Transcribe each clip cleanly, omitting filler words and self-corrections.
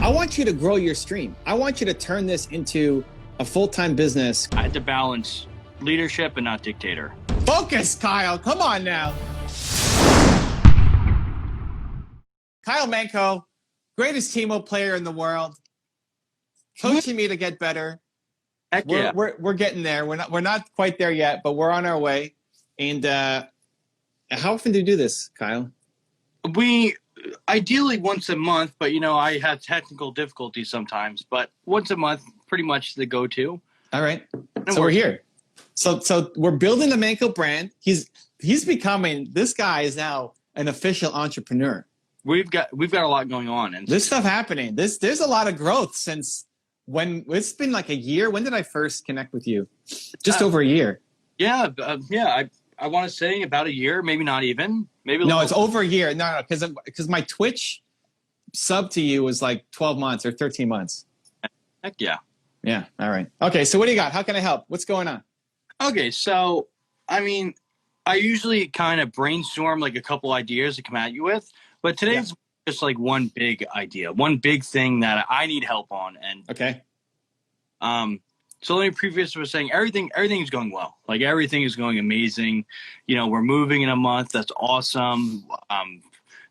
I want you to grow your stream. I want you to turn this into a full-time business. I had to balance leadership and not dictator. Focus, Kyle. Come on now. Kyle Manco, greatest Teemo player in the world, coaching me to get better. Heck yeah. We're getting there. We're not quite there yet, but we're on our way. And how often do you do this, Kyle? We ideally once a month, but I have technical difficulties sometimes. But once a month, pretty much the go-to. All right. So we're here. So we're building the Manco brand. He's becoming, this guy is now an official entrepreneur. We've got a lot going on, and this stuff happening. There's a lot of growth since when it's been like a year. When did I first connect with you? Just over a year. Yeah. I want to say about a year, maybe not even. Maybe no, it's over a year. No, because my Twitch sub to you was like 12 months or 13 months. Heck yeah. Yeah. All right. Okay. So what do you got? How can I help? What's going on? Okay. So, I usually kind of brainstorm like a couple ideas to come at you with, but today's just like one big idea, one big thing that I need help on. And okay. So let me preface with saying everything is going well. Like everything is going amazing. We're moving in a month. That's awesome.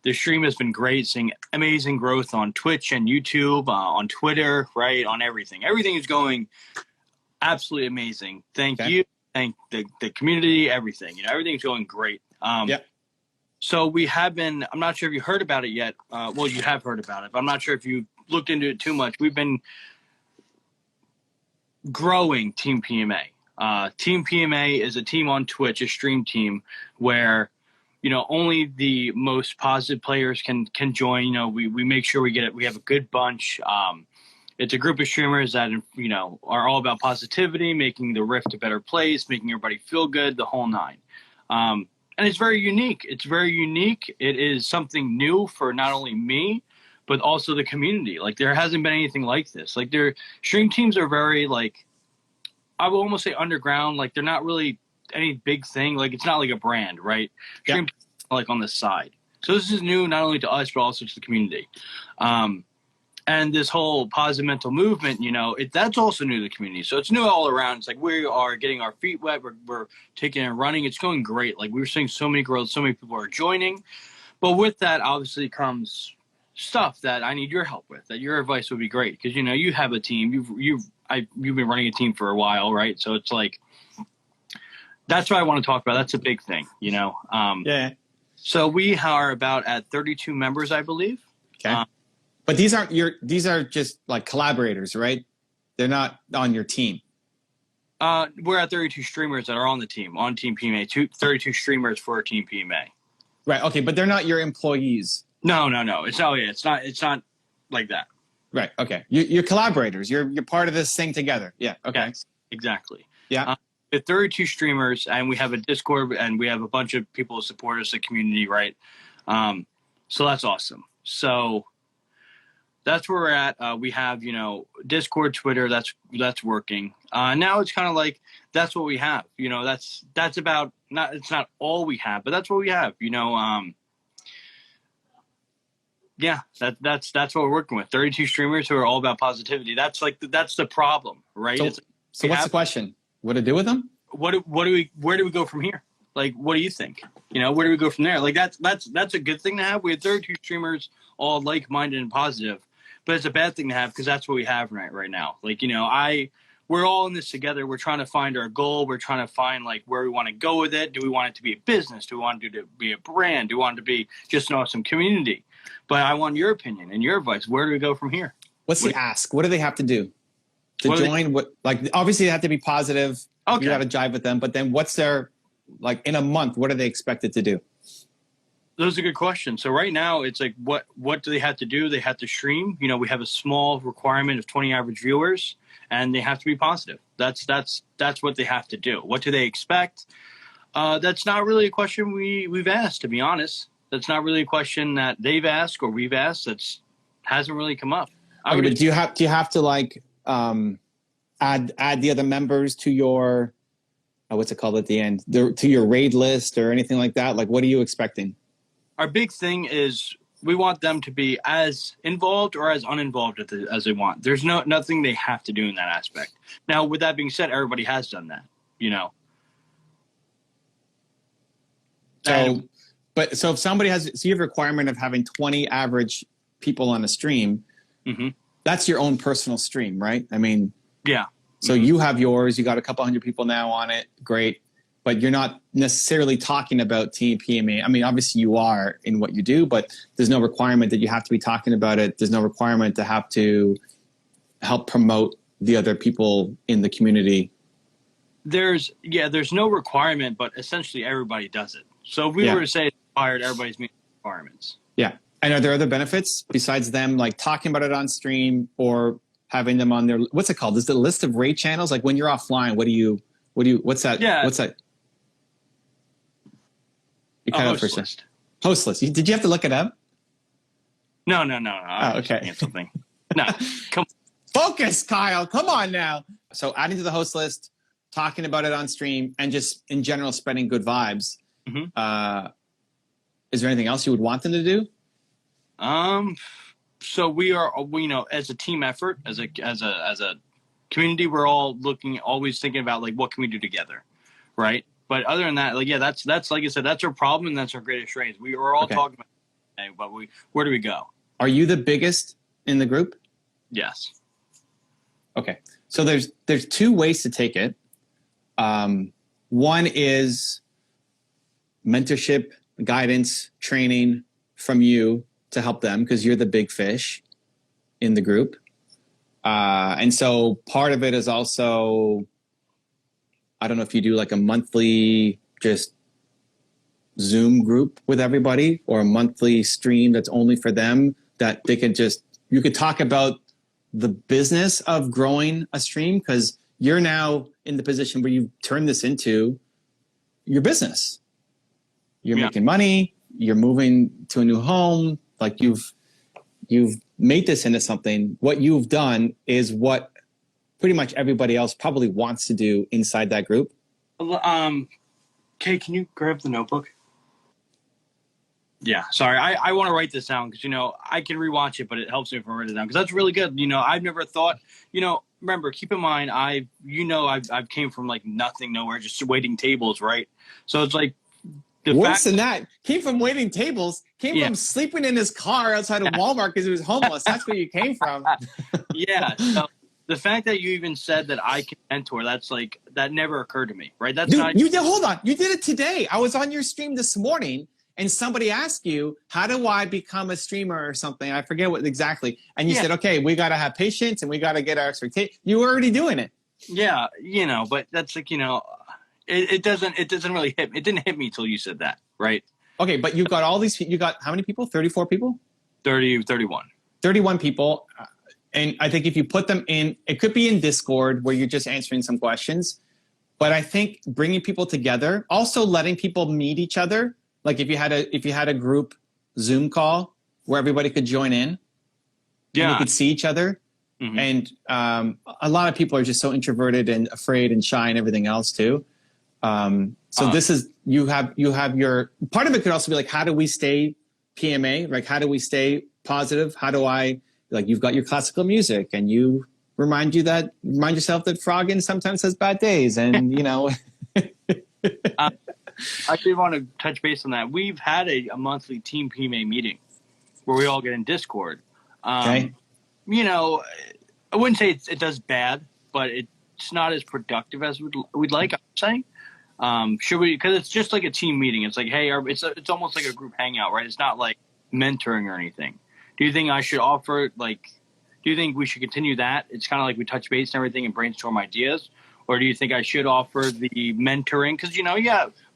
The stream has been great, seeing amazing growth on Twitch and YouTube, on Twitter, right? On everything. Everything is going absolutely amazing. Thank you. Thank the community, everything. Everything's going great. So we have been, I'm not sure if you heard about it yet. Well, you have heard about it, but I'm not sure if you looked into it too much. We've been growing Team PMA. Team PMA is a team on Twitch, a stream team where, only the most positive players can join. We make sure we have a good bunch. It's a group of streamers that, are all about positivity, making the Rift a better place, making everybody feel good, the whole nine. And it's very unique. It is something new for not only me, but also the community. Like there hasn't been anything like this. Like their stream teams are very I would almost say underground. Like they're not really any big thing. Like it's not like a brand, right? Stream teams are, like on the side. So this is new not only to us but also to the community. And this whole positive mental movement, that's also new to the community. So it's new all around. It's like we are getting our feet wet. We're taking and running. It's going great. Like we're seeing so many growth. So many people are joining. But with that, obviously comes stuff that I need your help with. That your advice would be great because you have a team. You've been running a team for a while, right? So it's like that's what I want to talk about. That's a big thing, Yeah. So we are about at 32 members, I believe. Okay. But these are just like collaborators, right? They're not on your team. We're at 32 streamers that are on the team, on Team PMA. 32 streamers for Team PMA. Right. Okay, but they're not your employees. No. It's not like that. Right. Okay. You're collaborators. You're part of this thing together. Yeah. Okay. Yes, exactly. Yeah. The 32 streamers, and we have a Discord, and we have a bunch of people who support us, the community, right? So that's awesome. So that's where we're at. We have, Discord, Twitter. That's working. Now it's kind of like that's what we have. That's about not. It's not all we have, but that's what we have. Yeah, that's what we're working with. 32 streamers who are all about positivity. That's the problem, right? So what's the question? What to do with them? Where do we go from here? Like, what do you think? Where do we go from there? Like that's a good thing to have. We have 32 streamers all like-minded and positive, but it's a bad thing to have because that's what we have right now. Like, we're all in this together. We're trying to find our goal. We're trying to find like where we want to go with it. Do we want it to be a business? Do we want it to be a brand? Do we want it to be just an awesome community? But I want your opinion and your advice. Where do we go from here? What's the ask? What do they have to do to join? Obviously they have to be positive. Okay. You got to jive with them. But then what's their, like in a month, what are they expected to do? Those are good questions. So right now it's like, what do they have to do? They have to stream. We have a small requirement of 20 average viewers and they have to be positive. That's what they have to do. What do they expect? That's not really a question we've asked, to be honest. That's not really a question that they've asked or we've asked. That's hasn't really come up. Okay, but do you have to like add the other members to your what's it called at the end? To your raid list or anything like that? Like what are you expecting? Our big thing is we want them to be as involved or as uninvolved as they want. There's nothing they have to do in that aspect. Now, with that being said, everybody has done that, you know. So, so if somebody has, so you have a requirement of having 20 average people on a stream, that's your own personal stream, right? I mean, yeah. So you have yours, you got a couple hundred people now on it. Great. But you're not necessarily talking about Team PMA. I mean, obviously you are in what you do, but there's no requirement that you have to be talking about it. There's no requirement to have to help promote the other people in the community. There's no requirement, but essentially everybody does it. So if we were to say it's required, everybody's meeting requirements. Yeah. And are there other benefits besides them like talking about it on stream or having them on their, what's it called? Is the list of raid channels? Like when you're offline, what's that? Yeah. What's that? You cut out for a second. List. Host list. Did you have to look it up? No. Oh, okay. Something. No, come Focus, Kyle. Come on now. So adding to the host list, talking about it on stream, and just in general spreading good vibes. Is there anything else you would want them to do? So we as a team effort, as a community, we're all always thinking about like what can we do together, right? But other than that, like that's like I said, that's our problem and that's our greatest strength. We were all talking about, but where do we go? Are you the biggest in the group? Yes. Okay, so there's two ways to take it. One is mentorship, guidance, training from you to help them because you're the big fish in the group. And so part of it is also, I don't know if you do like a monthly just Zoom group with everybody or a monthly stream that's only for them that they can you could talk about the business of growing a stream because you're now in the position where you turn this into your business. You're making money, you're moving to a new home, like you've made this into something. What you've done is what pretty much everybody else probably wants to do inside that group. Kay, can you grab the notebook? Yeah, sorry. I want to write this down because, I can rewatch it, but it helps me if I write it down because that's really good. I've never thought, remember, keep in mind, I've came from like nothing, nowhere, just waiting tables, right? So it's like, worse than that, came from waiting tables, from sleeping in his car outside of Walmart because he was homeless. That's where you came from. Yeah. So the fact that you even said that I can mentor, that's like, that never occurred to me, right? That's Dude, not. You did. Hold on. You did it today. I was on your stream this morning and somebody asked you, how do I become a streamer or something? I forget what exactly. And you said, okay, we got to have patience and we got to get our expectation. You were already doing it. Yeah. But that's like, it doesn't really hit me. It didn't hit me till you said that, right? Okay, but you got all these, you got how many people? 34 people? 31. 31 people. And I think if you put them in, it could be in Discord where you're just answering some questions. But I think bringing people together, also letting people meet each other. Like if you had a group Zoom call where everybody could join in, and you could see each other. And a lot of people are just so introverted and afraid and shy and everything else too. So this is, you have your, part of it could also be like, how do we stay PMA? Like, how do we stay positive? How do I, like, you've got your classical music and you remind yourself that Froggen sometimes has bad days and, I did want to touch base on that. We've had a monthly Team PMA meeting where we all get in Discord. Okay. I wouldn't say it does bad, but it's not as productive as we'd like, I'm saying. Should we? Because it's just like a team meeting. It's like, hey, it's almost like a group hangout, right? It's not like mentoring or anything. Do you think I should offer, like, do you think we should continue that? It's kind of like we touch base and everything and brainstorm ideas. Or do you think I should offer the mentoring? Because,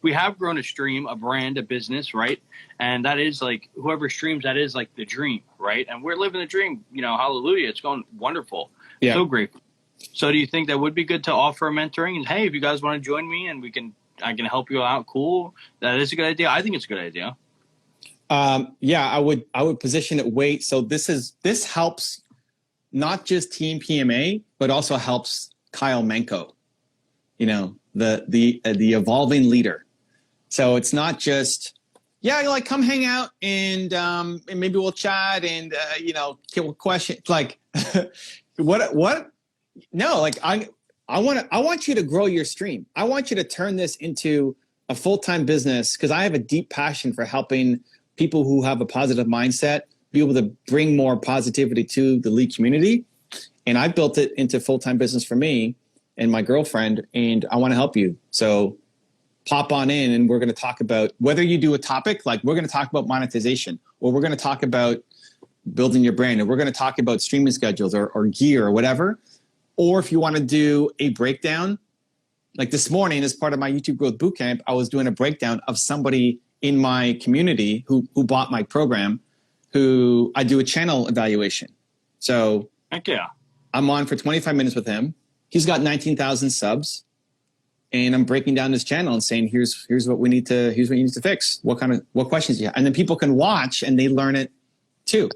we have grown a stream, a brand, a business, right? And that is like, whoever streams, that is like the dream, right? And we're living the dream, hallelujah. It's going wonderful. Yeah. So great. So do you think that would be good to offer a mentoring? And hey, if you guys want to join me and I can help you out, cool. That is a good idea. I think it's a good idea. Yeah, I would position it so this helps not just Team PMA, but also helps Kyle Menko, the evolving leader. So it's not just, yeah, like come hang out and maybe we'll chat and question like what no, like I want you to grow your stream. I want you to turn this into a full-time business because I have a deep passion for helping people who have a positive mindset be able to bring more positivity to the lead community. And I built it into full-time business for me and my girlfriend, and I want to help you. So pop on in and we're going to talk about whether you do a topic, like we're going to talk about monetization, or we're going to talk about building your brand, or we're going to talk about streaming schedules or gear or whatever. Or if you want to do a breakdown, like this morning as part of my YouTube Growth Bootcamp, I was doing a breakdown of somebody in my community who bought my program, who I do a channel evaluation. So heck yeah. I'm on for 25 minutes with him. He's got 19,000 subs. And I'm breaking down his channel and saying, here's what you need to fix. What questions you have? And then people can watch and they learn it too.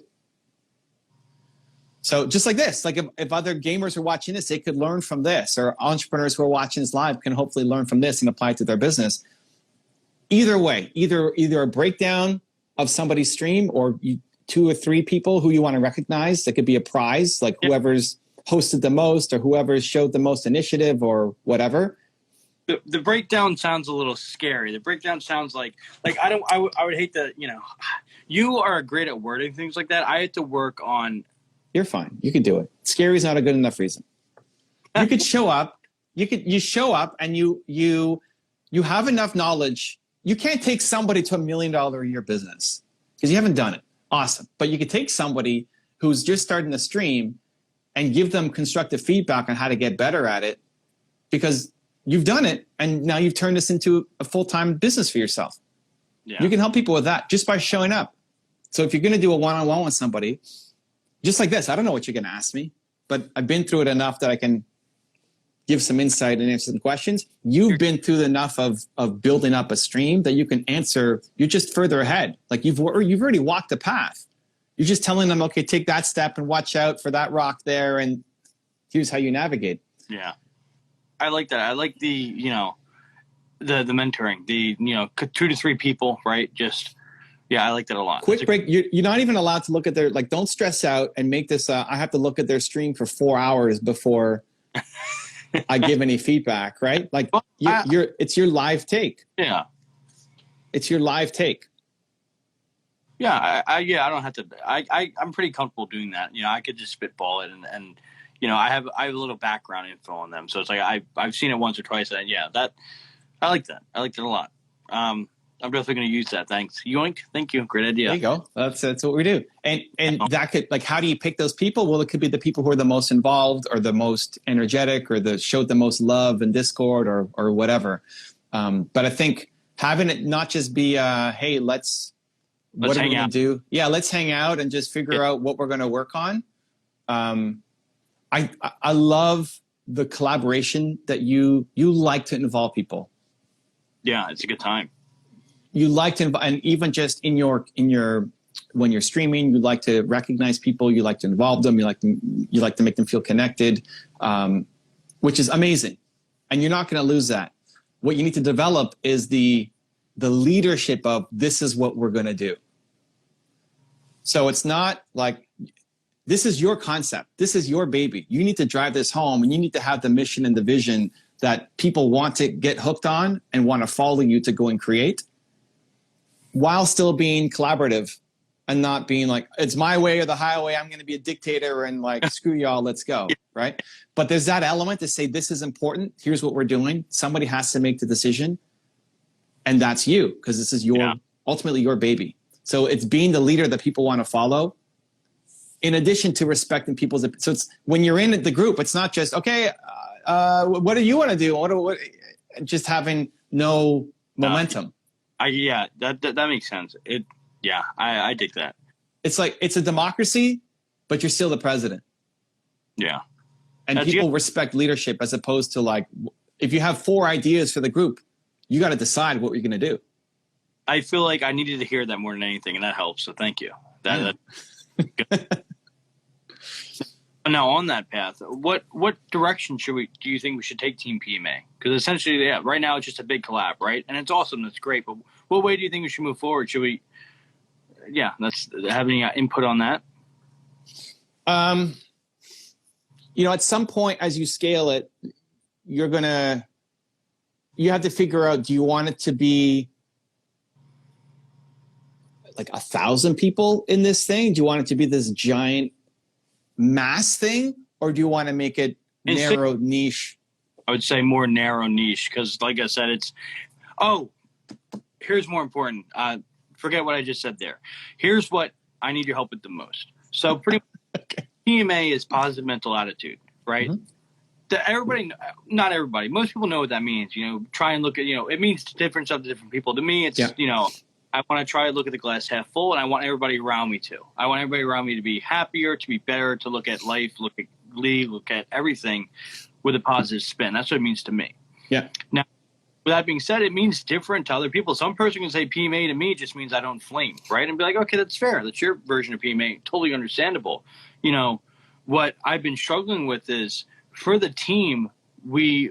So just like this, like if other gamers are watching this, they could learn from this, or entrepreneurs who are watching this live can hopefully learn from this and apply it to their business. Either way, either a breakdown of somebody's stream or 2 or 3 people who you want to recognize. That could be a prize, like whoever's hosted the most or whoever showed the most initiative or whatever. The breakdown sounds a little scary. The breakdown sounds like I would hate to, you are great at wording things like that. I had to work on. You're fine. You can do it. Scary is not a good enough reason. You could show up. You show up and you have enough knowledge. You can't take somebody to $1 million a year business because you haven't done it. Awesome. But you could take somebody who's just starting to stream and give them constructive feedback on how to get better at it because you've done it and now you've turned this into a full-time business for yourself. Yeah. You can help people with that just by showing up. So if you're going to do a one-on-one with somebody, just like this, I don't know what you're going to ask me, but I've been through it enough that I can give some insight and answer some questions. You've been through enough of building up a stream that you can answer. You're just further ahead. Like you've already walked the path. You're just telling them, okay, take that step and watch out for that rock there. And here's how you navigate. Yeah. I like that. I like the mentoring, 2 to 3 people, right? Yeah, I like that a lot. Quick break. You're not even allowed to look at their, like, don't stress out and make this, I have to look at their stream for 4 hours before I give any feedback, right? Like it's your live take. Yeah. It's your live take. Yeah. I don't have to, I'm pretty comfortable doing that. I could just spitball it and I have a little background info on them. So it's like, I've seen it once or twice and I like that. I liked it a lot. I'm definitely going to use that. Thanks. Yoink. Thank you. Great idea. There you go. That's what we do. And that could, like, how do you pick those people? Well, it could be the people who are the most involved or the most energetic or showed the most love in Discord or whatever. But I think having it not just be, hey, what are we going to do? Yeah, let's hang out and just figure out what we're going to work on. I love the collaboration that you like to involve people. Yeah, it's a good time. You like to, and even just in your when you're streaming, you like to recognize people, you like to involve them, you like to make them feel connected, which is amazing. And you're not going to lose that. What you need to develop is the leadership of this is what we're going to do. So it's not like this is your concept. This is your baby. You need to drive this home and you need to have the mission and the vision that people want to get hooked on and want to follow you to go and create, while still being collaborative and not being like, it's my way or the highway. I'm going to be a dictator and like, screw y'all, let's go. Right. But there's that element to say, this is important. Here's what we're doing. Somebody has to make the decision. And that's you, because this is ultimately your baby. So it's being the leader that people want to follow, in addition to respecting people's. So it's when you're in the group, it's not just, okay, what do you want to do? What just having no momentum. That makes sense. I dig that. It's like, it's a democracy, but you're still the president. Yeah. And people respect leadership as opposed to like, if you have 4 ideas for the group, you got to decide what you're going to do. I feel like I needed to hear that more than anything, and that helps. So thank you. That good. Now on that path, what direction do you think we should take Team PMA? Because essentially, right now it's just a big collab, right? And it's awesome. That's great. But what way do you think we should move forward? Should we, let's have any input on that? At some point as you scale it, you have to figure out, do you want it to be like 1,000 people in this thing? Do you want it to be this giant mass thing? Or do you want to make it narrow niche? I would say more narrow niche, because like I said, here's more important. Forget what I just said there. Here's what I need your help with the most. So pretty much PMA is positive mental attitude, right? Mm-hmm. Not everybody, most people know what that means. Try and look at, it means different stuff to different people. To me, it's, I want to try to look at the glass half full, and I want everybody around me to. I want everybody around me to be happier, to be better, to look at life, look at league, look at everything with a positive spin. That's what it means to me. Yeah. Now, with that being said, it means different to other people. Some person can say PMA to me just means I don't flame, right? And be like, okay, that's fair. That's your version of PMA. Totally understandable. What I've been struggling with is, for the team, we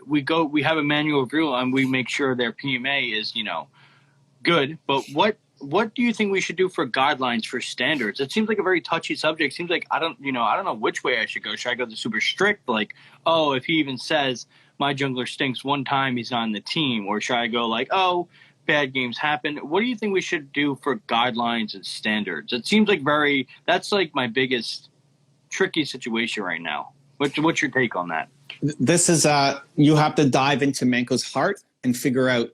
have a manual review and we make sure their PMA is, good. But what do you think we should do for guidelines, for standards? It seems like a very touchy subject. It seems like I don't know which way I should go. Should I go the super strict, like, oh, if he even says my jungler stinks one time, he's not on the team? Or should I go like, oh, bad games happen? What do you think we should do for guidelines and standards? It seems like that's like my biggest tricky situation right now. What's your take on that? This is you have to dive into Manco's heart and figure out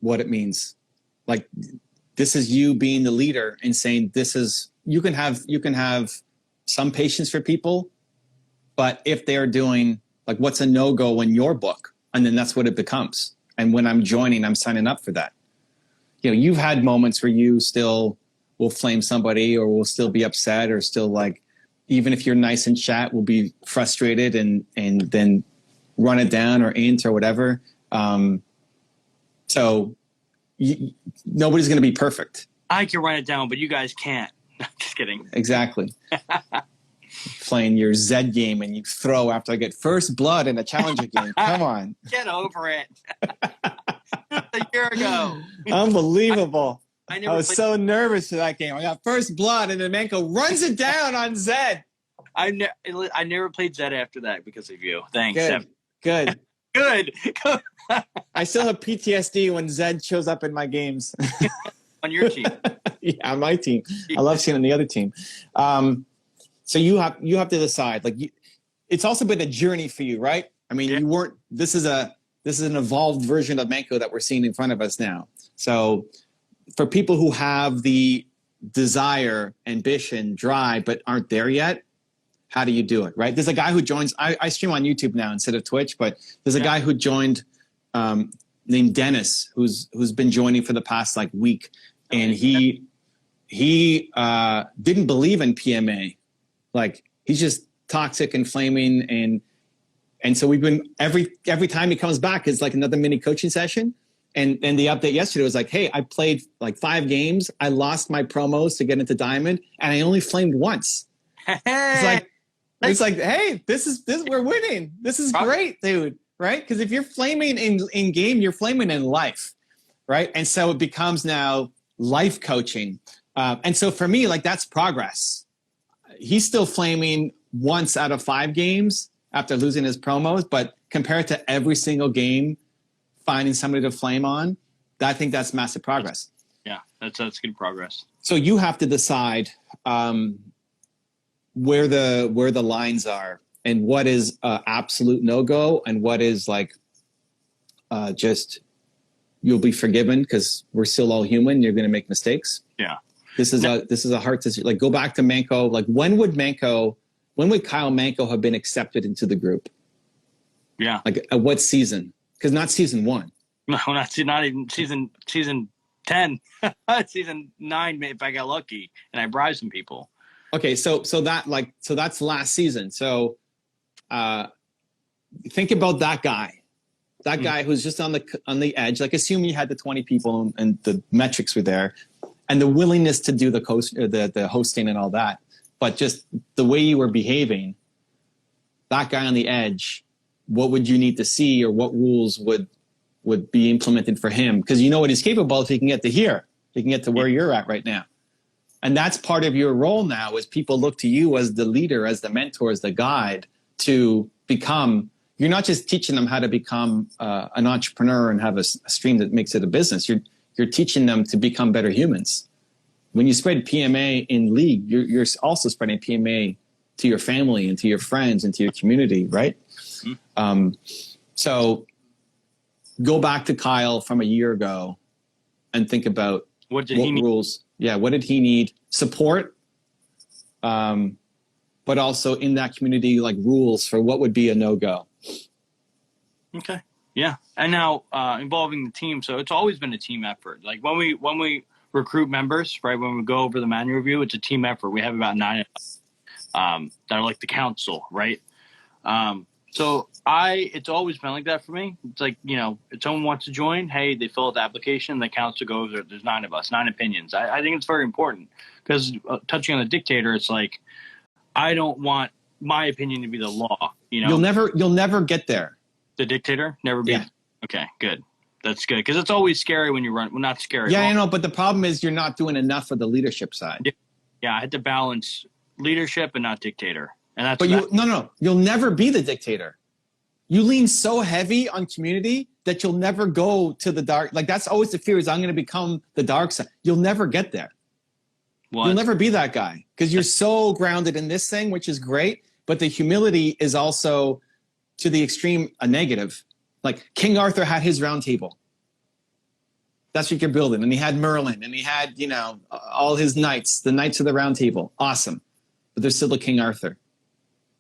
what it means. Like, this is you being the leader and saying, you can have some patience for people, but if they're doing, like, what's a no-go in your book? And then that's what it becomes. And when I'm joining, I'm signing up for that. You've had moments where you still will flame somebody, or will still be upset, or still, like, even if you're nice in chat, will be frustrated and then run it down or int or whatever. So nobody's going to be perfect. I can run it down, but you guys can't. Just kidding. Exactly. Playing your Zed game and you throw after I get first blood in a challenger game. Come on. Get over it. A year ago. Unbelievable. I was so nervous for that game. I got first blood and then Manco runs it down on Zed. I never played Zed after that because of you. Thanks. Good. Good. I still have PTSD when Zed shows up in my games. On your team. Yeah, on my team. I love seeing on the other team. So you have to decide. Like, it's also been a journey for you, right? I mean, you weren't. This is an evolved version of Manco that we're seeing in front of us now. So for people who have the desire, ambition, drive, but aren't there yet, how do you do it, right? There's a guy who joins. I stream on YouTube now instead of Twitch, but there's a guy who joined named Dennis, who's been joining for the past like week, and he didn't believe in PMA. Like, he's just toxic and flaming, and so we've been every time he comes back is like another mini coaching session. And the update yesterday was like, hey, I played like 5 games. I lost my promos to get into Diamond, and I only flamed once. It's like, hey, this we're winning. This is great, dude. Right? Because if you're flaming in game, you're flaming in life, right? And so it becomes now life coaching. And so for me, like, that's progress. He's still flaming once out of 5 games after losing his promos, but compared to every single game, finding somebody to flame on, I think that's massive progress. Yeah, that's good progress. So you have to decide where the lines are, and what is absolute no-go, and what is like just you'll be forgiven because we're still all human. You're going to make mistakes. Yeah. This is a hard decision. Like, go back to Manco. Like, when would Kyle Manco have been accepted into the group? Yeah. Like, at what season? Because not season 1. No, not even season 10. Season 9, if I got lucky and I bribed some people. Okay, so that's last season. So think about that guy. That guy who's just on the edge. Like, assume you had the 20 people and the metrics were there, and the willingness to do the hosting and all that, but just the way you were behaving. That guy on the edge, what would you need to see, or what rules would would be implemented for him, because you know what he's capable of. He can get to here. He can get to where you're at right now. And that's part of your role now, is people look to you as the leader, as the mentor, as the guide to become. You're not just teaching them how to become an entrepreneur and have a stream that makes it a business. You're teaching them to become better humans. When you spread PMA in league, you're also spreading PMA to your family and to your friends and to your community, right? Mm-hmm. So go back to Kyle from a year ago and think about what rules. Yeah, what did he need? Support, but also in that community, like rules for what would be a no-go. Okay. Yeah. And now involving the team. So it's always been a team effort. Like when we recruit members, right, when we go over the manual review, it's a team effort. We have about 9 that are like the council, right? So it's always been like that for me. It's like, if someone wants to join, hey, they fill out the application, the council goes, there's 9 of us, 9 opinions. I think it's very important, because touching on the dictator, it's like, I don't want my opinion to be the law. You'll never get there. The dictator never be. Yeah. Okay, good. That's good, because it's always scary when you run. Well, not scary. Yeah, I know, but the problem is you're not doing enough for the leadership side. Yeah, I had to balance leadership and not dictator. And that's no, you'll never be the dictator. You lean so heavy on community that you'll never go to the dark. Like, that's always the fear, is I'm going to become the dark side. You'll never get there. What? You'll never be that guy, because you're so grounded in this thing, which is great. But the humility is also to the extreme a negative. Like King Arthur had his round table. That's what you're building. And he had Merlin, and he had, all his knights, the knights of the round table. Awesome. But there's still a King Arthur.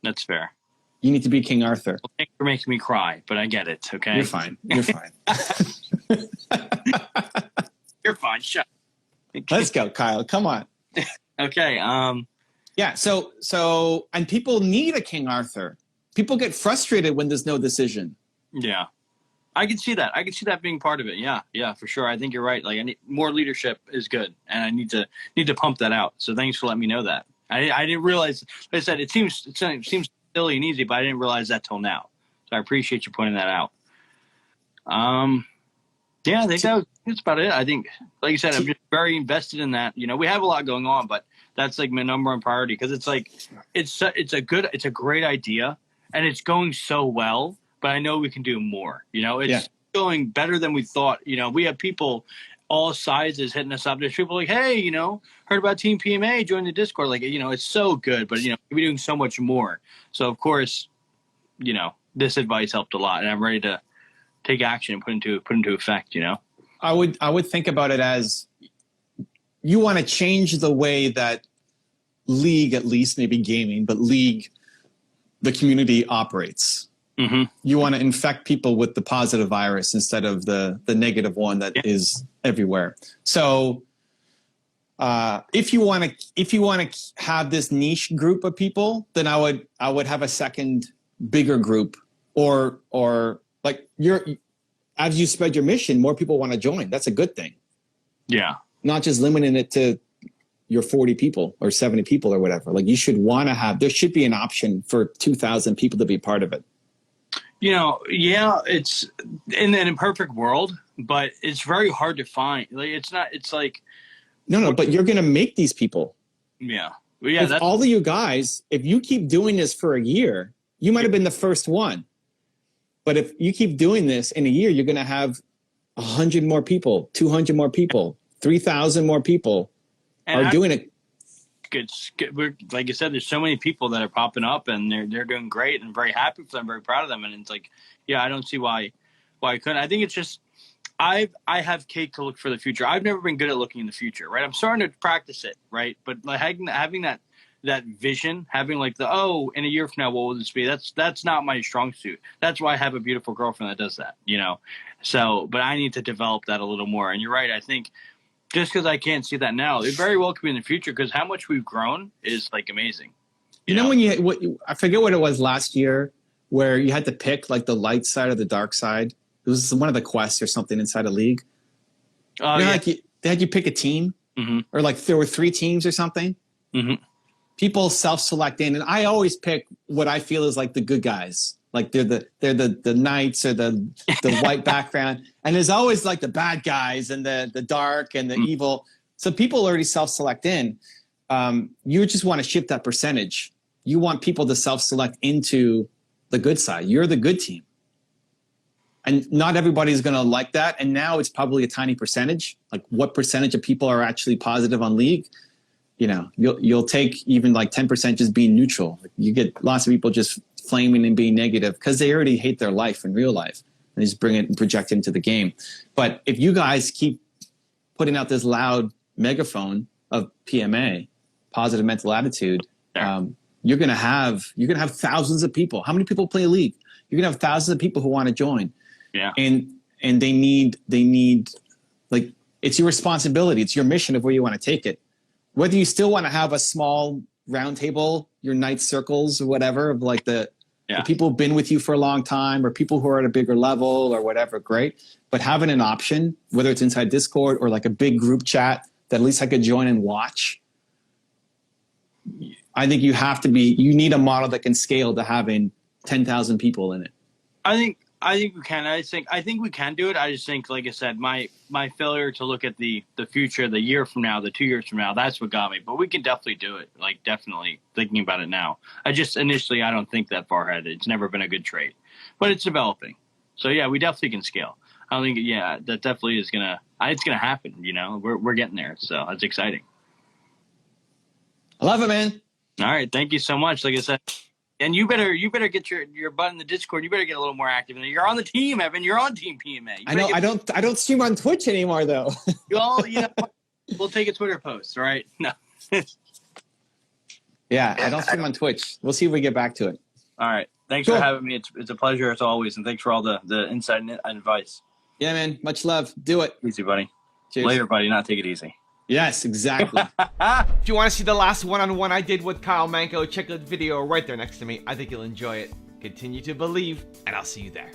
That's fair. You need to be King Arthur. Well, thanks for making me cry, but I get it. Okay. You're fine. You're fine. You're fine. Shut up. Let's go, Kyle. Come on. Okay. Yeah. So, and people need a King Arthur. People get frustrated when there's no decision. Yeah. I can see that. I can see that being part of it. Yeah, for sure. I think you're right. Like, I need more leadership is good, and I need to pump that out. So thanks for letting me know that. I didn't realize. Like I said, it seems silly and easy, but I didn't realize that till now. So I appreciate you pointing that out. Yeah, I think that's about it. I think, like you said, I'm just very invested in that. We have a lot going on, but that's like my number one priority, because it's like it's a great idea, and it's going so well. But I know we can do more. It's going better than we thought. We have people all sizes hitting us up. There's people like, hey, heard about Team PMA, join the Discord. Like, it's so good, but we're doing so much more. So of course, this advice helped a lot, and I'm ready to take action and put into effect. I would think about it as, you want to change the way that league, at least maybe gaming, but league, the community operates. Mm-hmm. You want to infect people with the positive virus instead of the negative one that is everywhere. So if you want to have this niche group of people, then I would have a second bigger group, or like as you spread your mission, more people want to join. That's a good thing. Yeah. Not just limiting it to your 40 people or 70 people or whatever. Like, you should want to there should be an option for 2,000 people to be part of it. It's in an imperfect world, but it's very hard to find. Like, it's like, no, but you're going to make these people. Yeah. Well, yeah. All of you guys, if you keep doing this for a year, you might have been the first one. But if you keep doing this in a year, you're going to have 100 more people, 200 more people, 3,000 more people doing it. Good. Like you said, there's so many people that are popping up, and they're doing great, and very happy for them, very proud of them. And it's like, yeah, I don't see why I couldn't. I think it's just, I have cake to look for the future. I've never been good at looking in the future, right? I'm starting to practice it, right? But like having that vision, having like in a year from now, what will this be? That's not my strong suit. That's why I have a beautiful girlfriend that does that, So, but I need to develop that a little more. And you're right. I think, just because I can't see that now, it very well could be in the future, because how much we've grown is like amazing. You know when I forget what it was last year, where you had to pick like the light side or the dark side. It was one of the quests or something inside a league. Like they had you pick a team, mm-hmm. or like there were 3 teams or something. Mm-hmm. People self-select in, and I always pick what I feel is like the good guys. Like they're the knights or the white background. And there's always like the bad guys and the dark and the evil. So people already self-select in. You just want to shift that percentage. You want people to self-select into the good side. You're the good team. And not everybody's going to like that. And now it's probably a tiny percentage. Like what percentage of people are actually positive on League? You know, you'll take even like 10% just being neutral. Like you get lots of people just flaming and being negative because they already hate their life in real life. And they just bring it and project it into the game. But if you guys keep putting out this loud megaphone of PMA, positive mental attitude, you're gonna have thousands of people. How many people play League? You're gonna have thousands of people who want to join. Yeah. And they need like, it's your responsibility. It's your mission of where you want to take it. Whether you still want to have a small round table, your night circles or whatever, of like the people who've been with you for a long time or people who are at a bigger level or whatever, great. But having an option, whether it's inside Discord or like a big group chat that at least I could join and watch, I think you need a model that can scale to having 10,000 people in it. I think we can. I think we can do it. I just think, like I said, my failure to look at the future, the year from now, the 2 years from now, that's what got me. But we can definitely do it. Like, definitely thinking about it now. I don't think that far ahead. It's never been a good trait, but it's developing. So yeah, we definitely can scale. I think that definitely is it's gonna happen. You know, we're getting there. So that's exciting. I love it, man. All right, thank you so much. Like I said. And you better get your butt in the Discord. You better get a little more active. You're on the team, Evan. You're on Team PMA. I know. I don't stream on Twitch anymore, though. We'll take a Twitter post, right? No. Yeah, I don't stream on Twitch. We'll see if we get back to it. All right. Thanks for having me. It's a pleasure as always, and thanks for all the insight and advice. Yeah, man. Much love. Do it. Easy, buddy. Cheers. Later, buddy. Not take it easy. Yes, exactly. If you want to see the last one-on-one I did with Carmichael, check out the video right there next to me. I think you'll enjoy it. Continue to believe, and I'll see you there.